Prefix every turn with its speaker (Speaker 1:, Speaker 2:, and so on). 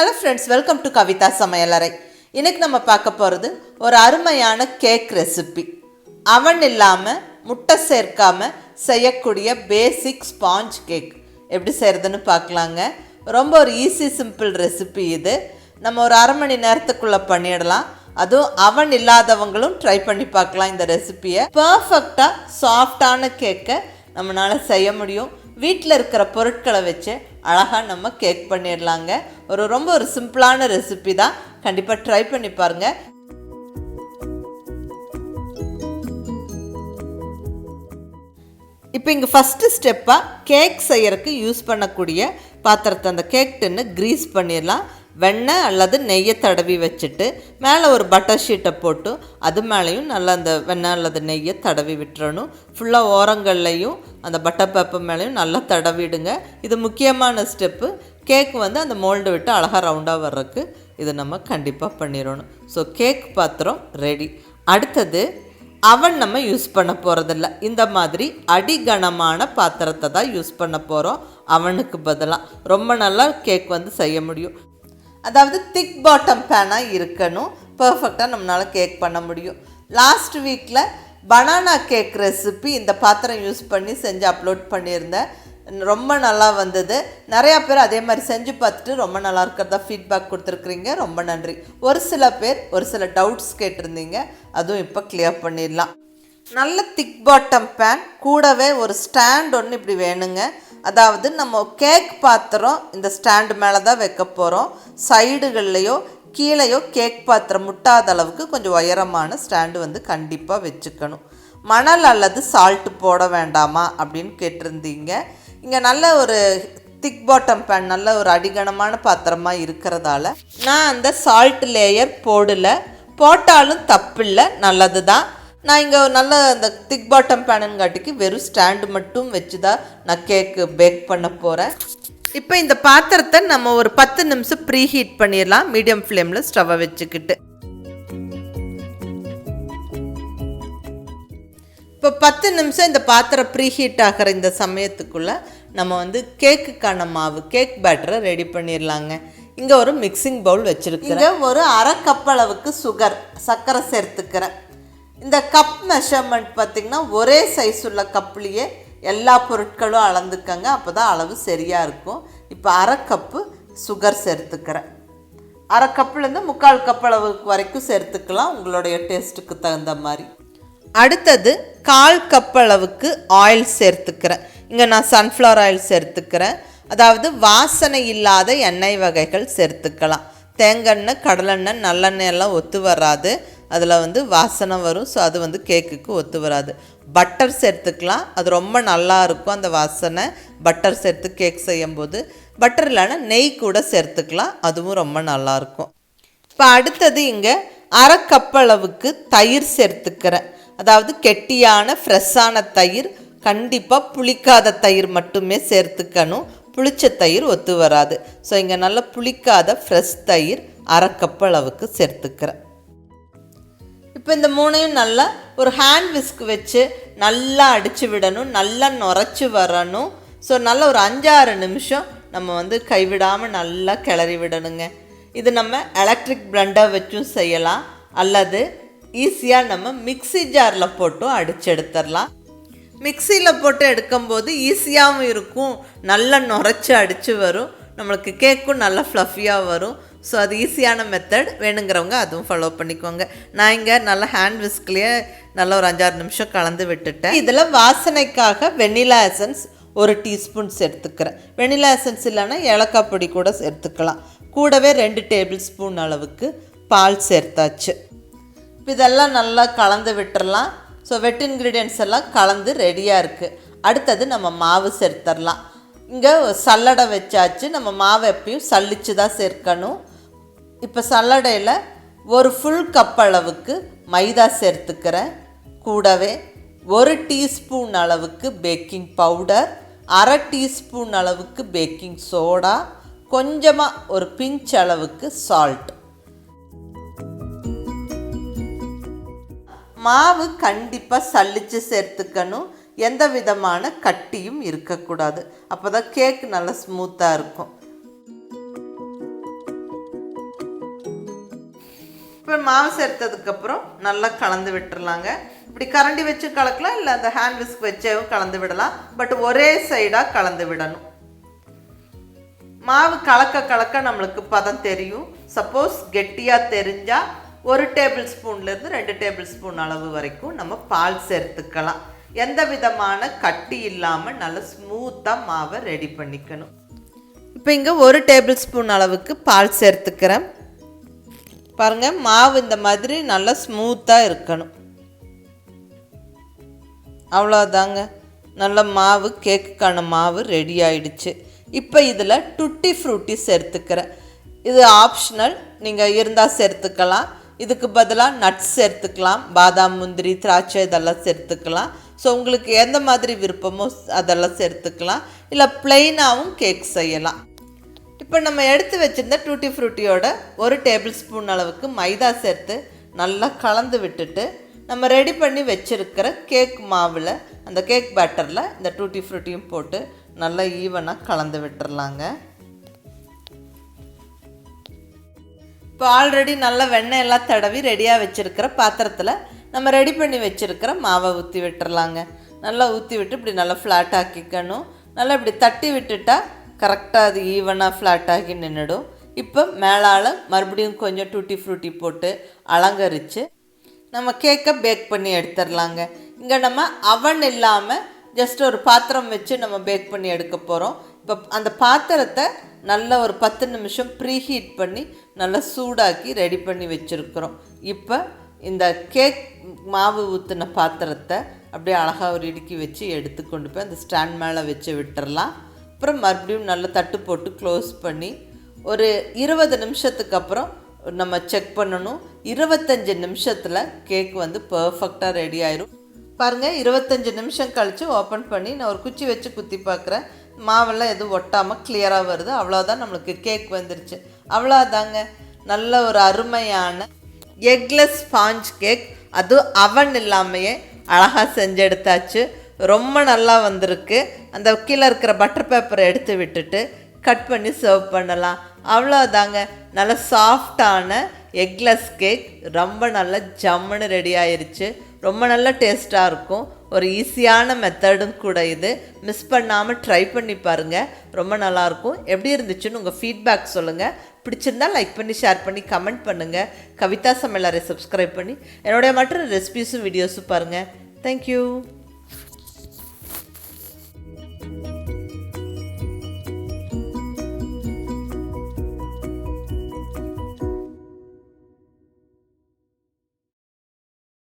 Speaker 1: Hello friends, welcome to கவிதாசமையலறை. இன்றைக்கி நம்ம பார்க்க போகிறது ஒரு அருமையான கேக் ரெசிபி. அவன் இல்லாமல் முட்டை சேர்க்காமல் செய்யக்கூடிய பேசிக் ஸ்பாஞ்ச் கேக் எப்படி செய்கிறதுன்னு பார்க்கலாங்க. ரொம்ப ஒரு ஈஸி சிம்பிள் ரெசிபி இது. நம்ம ஒரு அரை மணி நேரத்துக்குள்ளே பண்ணிடலாம். அதுவும் அவன் இல்லாதவங்களும் ட்ரை பண்ணி பார்க்கலாம். இந்த ரெசிப்பியை பர்ஃபெக்டாக சாஃப்டான கேக்கை நம்மளால் செய்ய முடியும். வீட்டில் இருக்கிற பொருட்களை வச்சு அழகாக நம்ம கேக் பண்ணிடலாங்க. ரொம்ப ஒரு சிம்பிளான ரெசிபி தான். கண்டிப்பாக ட்ரை பண்ணி பாருங்கள். இப்போ இங்கே ஃபஸ்ட்டு ஸ்டெப்பாக கேக் செய்யறதுக்கு யூஸ் பண்ணக்கூடிய பாத்திரத்தை அந்த கேக் டின்னு க்ரீஸ் பண்ணிடலாம். வெண்ணெய் அல்லது நெய்யை தடவி வச்சுட்டு மேலே ஒரு பட்டர் ஷீட்டை போட்டு அது மேலேயும் நல்லா அந்த வெண்ணெய் அல்லது நெய்யை தடவி விட்டுறணும். ஃபுல்லாக ஓரங்கள்லையும் அந்த பட்டர் பேப்பர் மேலேயும் நல்லா தடவிடுங்க. இது முக்கியமான ஸ்டெப்பு. கேக் அந்த மோல்டு விட்டு அழகாக ரவுண்டாக வர்றதுக்கு இது நம்ம கண்டிப்பாக பண்ணிடணும். ஸோ கேக் பாத்திரம் ரெடி. அடுத்தது அவன் நம்ம யூஸ் பண்ண போகிறதில்ல. இந்த மாதிரி அடிகனமான பாத்திரத்தை தான் யூஸ் பண்ண போகிறோம். அவனுக்கு பதிலாக ரொம்ப நல்லா கேக் செய்ய முடியும். அதாவது திக் பாட்டம் பேனாக இருக்கணும். பர்ஃபெக்டாக நம்மளால் கேக் பண்ண முடியும். லாஸ்ட் வீக்கில் பனானா கேக் ரெசிபி இந்த பாத்திரம் யூஸ் பண்ணி செஞ்சு அப்லோட் பண்ணியிருந்தேன். ரொம்ப நல்லா வந்தது. நிறையா பேர் அதே மாதிரி செஞ்சு பார்த்துட்டு ரொம்ப நல்லா இருக்கிறதா ஃபீட்பேக் கொடுத்துருக்குறீங்க. ரொம்ப நன்றி. ஒரு சில பேர் ஒரு சில டவுட்ஸ் கேட்டிருந்தீங்க. அதுவும் இப்போ கிளியர் பண்ணிடலாம். நல்ல திக் பாட்டம் பேன் கூடவே ஒரு ஸ்டாண்ட் ஒன்று இப்படி வேணுங்க. அதாவது நம்ம கேக் பாத்திரம் இந்த ஸ்டாண்டு மேலே தான் வைக்க போகிறோம். சைடுகள்லையோ கீழேயோ கேக் பாத்திரம் முட்டாத அளவுக்கு கொஞ்சம் உயரமான ஸ்டாண்டு கண்டிப்பாக வச்சுக்கணும். மணல் அல்லது சால்ட்டு போட வேண்டாமா அப்படின்னு கேட்டிருந்தீங்க. இங்கே நல்ல ஒரு திக் பாட்டம் பேன் நல்ல ஒரு அடிகனமான பாத்திரமாக இருக்கிறதால நான் அந்த சால்ட் லேயர் போட்டாலும் தப்பில்லை, நல்லது தான். நான் இங்கே நல்ல அந்த திக் பாட்டம் பேனுங்காட்டிக்கு வெறும் ஸ்டாண்டு மட்டும் வச்சு தான் நான் கேக்கு பேக் பண்ண போகிறேன். இப்போ இந்த பாத்திரத்தை நம்ம ஒரு 10 நிமிஷம் ப்ரீ ஹீட் பண்ணிடலாம். மீடியம் ஃப்ளேமில் ஸ்டவ்வை வச்சுக்கிட்டு இப்போ 10 நிமிஷம் இந்த பாத்திரம் ப்ரீ ஹீட் ஆகிற இந்த சமயத்துக்குள்ளே நம்ம கேக்குக்கான மாவு கேக் பேட்டரை ரெடி பண்ணிடலாங்க. இங்கே ஒரு மிக்சிங் பவுல் வச்சுருக்கேன். இங்கே ஒரு அரை கப் அளவுக்கு சர்க்கரை சேர்த்துக்கிறேன். இந்த கப் மெஷர்மெண்ட் பார்த்திங்கன்னா ஒரே சைஸ் உள்ள கப்லேயே எல்லா பொருட்களும் அளந்துக்கங்க. அப்போ தான் அளவு சரியாக இருக்கும். இப்போ அரை கப்பு சுகர் சேர்த்துக்கிறேன். அரை கப்புலேருந்து 3/4 கப் அளவுக்கு வரைக்கும் சேர்த்துக்கலாம், உங்களுடைய டேஸ்ட்டுக்கு தகுந்த மாதிரி. அடுத்தது 1/4 கப் அளவுக்கு ஆயில் சேர்த்துக்கிறேன். இங்கே நான் சன்ஃப்ளவர் ஆயில் சேர்த்துக்கிறேன். அதாவது வாசனை இல்லாத எண்ணெய் வகைகள் சேர்த்துக்கலாம். தேங்காய், கடலெண்ணெய், நல்லெண்ணெய் எல்லாம் ஒத்து வராது. அதில் வாசனை வரும். ஸோ அது கேக்குக்கு ஒத்து வராது. பட்டர் சேர்த்துக்கலாம், அது ரொம்ப நல்லா இருக்கும் அந்த வாசனை. பட்டர் சேர்த்து கேக் செய்யும்போது பட்டர் இல்லைன்னா நெய் கூட சேர்த்துக்கலாம், அதுவும் ரொம்ப நல்லாயிருக்கும். இப்போ அடுத்தது இங்கே அரை கப் அளவுக்கு தயிர் சேர்த்துக்கிறேன். அதாவது கெட்டியான ஃப்ரெஷ்ஷான தயிர், கண்டிப்பாக புளிக்காத தயிர் மட்டுமே சேர்த்துக்கணும். புளிச்ச தயிர் ஒத்து வராது. ஸோ இங்கே நல்லா புளிக்காத ஃப்ரெஷ் தயிர் அரை கப் அளவுக்கு சேர்த்துக்கிறேன். இப்போ இந்த மூணையும் நல்லா ஒரு ஹேண்ட் விஸ்க் வச்சு நல்லா அடித்து விடணும். நல்லா நுரைச்சி வரணும். ஸோ நல்லா ஒரு 5-6 நிமிஷம் நம்ம கைவிடாமல் நல்லா கிளறி விடணுங்க. இது நம்ம எலக்ட்ரிக் பிளெண்டர் வச்சும் செய்யலாம், அல்லது ஈஸியாக நம்ம மிக்ஸி ஜாரில் போட்டும் அடித்து எடுத்துடலாம். மிக்சியில் போட்டு எடுக்கும்போது ஈஸியாகவும் இருக்கும், நல்லா நுரைச்சி அடித்து வரும், நம்மளுக்கு கேக்கும் நல்லா ஃப்ளஃபியாக வரும். ஸோ அது ஈஸியான மெத்தட். வேணுங்கிறவங்க அதுவும் ஃபாலோ பண்ணிக்கோங்க. நான் இங்கே நல்லா ஹேண்ட் விஸ்க்லேயே நல்லா ஒரு 5-6 நிமிஷம் கலந்து விட்டுட்டேன். இதில் வாசனைக்காக வெண்ணிலா எசன்ஸ் 1 டீஸ்பூன் சேர்த்துக்கிறேன். வெண்ணிலா எசன்ஸ் இல்லைன்னா ஏலக்காய் பொடி கூட சேர்த்துக்கலாம். கூடவே 2 டேபிள் ஸ்பூன் அளவுக்கு பால் சேர்த்தாச்சு. இதெல்லாம் நல்லா கலந்து விட்டுறலாம். ஸோ வெட் இன்க்ரீடியன்ட்ஸ் எல்லாம் கலந்து ரெடியாக இருக்குது. அடுத்தது நம்ம மாவு சேர்த்துடலாம். இங்கே சல்லடை வச்சாச்சு. நம்ம மாவை எப்பயும் சல்லிச்சு தான் சேர்க்கணும். இப்போ சல்லடையில் ஒரு ஃபுல் கப் அளவுக்கு மைதா சேர்த்துக்கிறேன். கூடவே 1 டீஸ்பூன் அளவுக்கு பேக்கிங் பவுடர், அரை டீஸ்பூன் அளவுக்கு பேக்கிங் சோடா, கொஞ்சமாக ஒரு பிஞ்ச் அளவுக்கு சால்ட். மாவு கண்டிப்பாக சல்லிச்சு சேர்த்துக்கணும். எந்த விதமான கட்டியும் இருக்கக்கூடாது. அப்போ தான் கேக் நல்லா ஸ்மூத்தாக இருக்கும். இப்போ மாவு சேர்த்ததுக்கப்புறம் நல்லா கலந்து விட்டுறலாங்க. இப்படி கரண்டி வச்சு கலக்கலாம், இல்லை அந்த ஹேண்ட் விஸ்க் வச்சேவும் கலந்து விடலாம். பட் ஒரே சைடாக கலந்து விடணும். மாவு கலக்க கலக்க நம்மளுக்கு பதம் தெரியும். சப்போஸ் கெட்டியாக தெரிஞ்சால் 1 டேபிள் ஸ்பூன்லேருந்து 2 டேபிள் ஸ்பூன் அளவு வரைக்கும் நம்ம பால் சேர்த்துக்கலாம். எந்த விதமான கட்டி இல்லாமல் நல்லா ஸ்மூத்தாக மாவை ரெடி பண்ணிக்கணும். இப்போ இங்கே 1 டேபிள் ஸ்பூன் அளவுக்கு பால் சேர்த்துக்கிறேன். பாருங்கள், மாவு இந்த மாதிரி நல்லா ஸ்மூத்தாக இருக்கணும். அவ்வளோதாங்க, நல்ல மாவு, கேக்குக்கான மாவு ரெடி ஆயிடுச்சு. இப்போ இதில் டுட்டி ஃப்ரூட்டி சேர்த்துக்கிறேன். இது ஆப்ஷனல், நீங்கள் இருந்தால் சேர்த்துக்கலாம். இதுக்கு பதிலாக நட்ஸ் சேர்த்துக்கலாம், பாதாம், முந்திரி, திராட்சை இதெல்லாம் சேர்த்துக்கலாம். ஸோ உங்களுக்கு எந்த மாதிரி விருப்பமோ அதெல்லாம் சேர்த்துக்கலாம். இல்லை ப்ளெயினாகவும் கேக் செய்யலாம். இப்போ நம்ம எடுத்து வச்சுருந்த டூட்டி ஃப்ரூட்டியோட 1 டேபிள் ஸ்பூன் அளவுக்கு மைதா சேர்த்து நல்லா கலந்து விட்டுட்டு நம்ம ரெடி பண்ணி வச்சுருக்கிற கேக் மாவில், அந்த கேக் பேட்டரில் இந்த டூட்டி ஃப்ரூட்டியும் போட்டு நல்லா ஈவனாக கலந்து விட்டுறலாங்க. இப்போ ஆல்ரெடி நல்லா வெண்ணெயெல்லாம் தடவி ரெடியாக வச்சுருக்கிற பாத்திரத்தில் நம்ம ரெடி பண்ணி வச்சுருக்கிற மாவை ஊற்றி விட்டுறலாங்க. நல்லா ஊற்றி விட்டு இப்படி நல்லா ஃப்ளாட் ஆக்கிக்கணும். நல்லா இப்படி தட்டி விட்டுட்டா கரெக்டாக அது ஈவனாக ஃப்ளாட் ஆகி நின்றுடும். இப்போ மேலால் மறுபடியும் கொஞ்சம் டூட்டி ஃப்ரூட்டி போட்டு அலங்கரித்து நம்ம கேக்கை பேக் பண்ணி எடுத்துடலாங்க. இங்கே நம்ம அவன் இல்லாமல் ஜஸ்ட் ஒரு பாத்திரம் வச்சு நம்ம பேக் பண்ணி எடுக்க போகிறோம். இப்போ அந்த பாத்திரத்தை நல்லா ஒரு 10 நிமிஷம் ப்ரீஹீட் பண்ணி நல்லா சூடாக்கி ரெடி பண்ணி வச்சுருக்குறோம். இப்போ இந்த கேக் மாவு ஊற்றின பாத்திரத்தை அப்படியே அழகாக ஒரு இடுக்கி வச்சு எடுத்து கொண்டு போய் அந்த ஸ்டாண்ட் மேலே வச்சு விட்டுறலாம். அப்புறம் மறுபடியும் நல்லா தட்டு போட்டு க்ளோஸ் பண்ணி ஒரு 20 நிமிஷத்துக்கு அப்புறம் நம்ம செக் பண்ணணும். 25 நிமிஷத்தில் கேக் வந்து பர்ஃபெக்டாக ரெடி ஆயிரும். பாருங்கள், 25 நிமிஷம் கழித்து ஓப்பன் பண்ணி நான் ஒரு குச்சி வச்சு குத்தி பார்க்குறேன். மாவெல்லாம் எதுவும் ஒட்டாமல் கிளியராக வருது. அவ்வளோதான், நம்மளுக்கு கேக் வந்துருச்சு. அவ்வளோதாங்க, நல்ல ஒரு அருமையான எக்லெஸ் ஸ்பாஞ்ச் கேக், அதுவும் அவன் இல்லாமையே அழகாக செஞ்செடுத்தாச்சு. ரொம்ப நல்லா வந்திருக்கு. அந்த கீழே இருக்கிற பட்டர் பேப்பரை எடுத்து விட்டுட்டு கட் பண்ணி சர்வ் பண்ணலாம். அவ்வளோதாங்க, நல்ல சாஃப்டான எக்லெஸ் கேக் ரொம்ப நல்ல ஜம்முன்னு ரெடி ஆயிடுச்சு. ரொம்ப நல்ல டேஸ்ட்டாக இருக்கும். ஒரு ஈஸியான மெத்தடும் கூட இது. மிஸ் பண்ணாமல் ட்ரை பண்ணி பாருங்கள், ரொம்ப நல்லாயிருக்கும். எப்படி இருந்துச்சுன்னு உங்கள் ஃபீட்பேக் சொல்லுங்கள். பிடிச்சிருந்தால் லைக் பண்ணி, ஷேர் பண்ணி, கமெண்ட் பண்ணுங்கள். கவிதா சமையலறை சப்ஸ்கிரைப் பண்ணி என்னுடைய மற்ற ரெசிபீஸும் வீடியோஸும் பாருங்கள். தேங்க்யூ.